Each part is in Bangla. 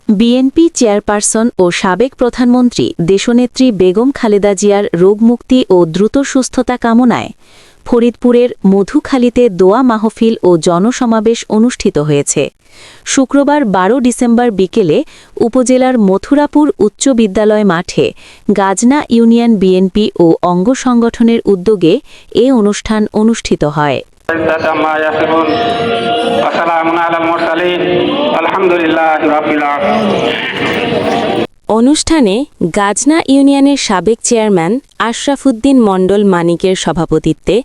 বিএনপি চেয়ারপারসন ও সাবেক প্রধানমন্ত্রী দেশনেত্রী বেগম খালেদা জিয়ার রোগমুক্তি ও দ্রুত সুস্থতা কামনায় ফরিদপুরের মধুখালীতে দোয়া মাহফিল ও জনসমাবেশ অনুষ্ঠিত হয়েছে। শুক্রবার ১২ ডিসেম্বর বিকেলে উপজেলার মথুরাপুর উচ্চ বিদ্যালয় মাঠে গাজনা ইউনিয়ন বিএনপি ও অঙ্গ সংগঠনের উদ্যোগে এ অনুষ্ঠান অনুষ্ঠিত হয়। অনুষ্ঠানে গাজনা ইউনিয়নের সাবেক চেয়ারম্যান আশরাফুদ্দিন মণ্ডল মানিকের সভাপতিত্বে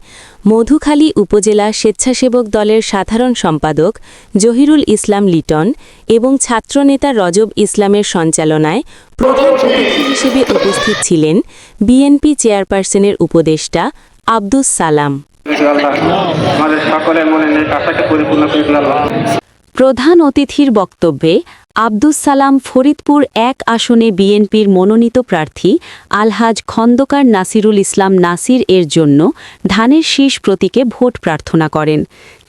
মধুখালী উপজেলা স্বেচ্ছাসেবক দলের সাধারণ সম্পাদক জহিরুল ইসলাম লিটন এবং ছাত্রনেতা রজব ইসলামের সঞ্চালনায় প্রধান অতিথি হিসেবে উপস্থিত ছিলেন বিএনপি চেয়ারপারসনের উপদেষ্টা আব্দুস সালাম। প্রধান অতিথির বক্তব্যে আব্দুস সালাম ফরিদপুর ১ আসনে বিএনপির মনোনীত প্রার্থী আলহাজ খন্দকার নাসিরুল ইসলাম নাসির এর জন্য ধানের শীষ প্রতীকে ভোট প্রার্থনা করেন।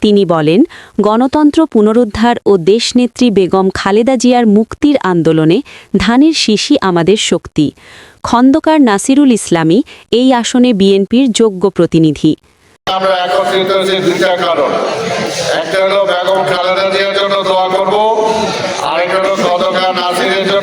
তিনি বলেন, গণতন্ত্র পুনরুদ্ধার ও দেশনেত্রী বেগম খালেদা জিয়ার মুক্তির আন্দোলনে ধানের শীষই আমাদের শক্তি। খন্দকার নাসিরুল ইসলামই এই আসনে বিএনপির যোগ্য প্রতিনিধি। আমরা একত্রিত হয়েছি দুইটা কারণ। একটা হলো বেগম খালেদা জিয়ার জন্য দোয়া করব, আরেকটা হলো খন্দকার নাসিরের জন্য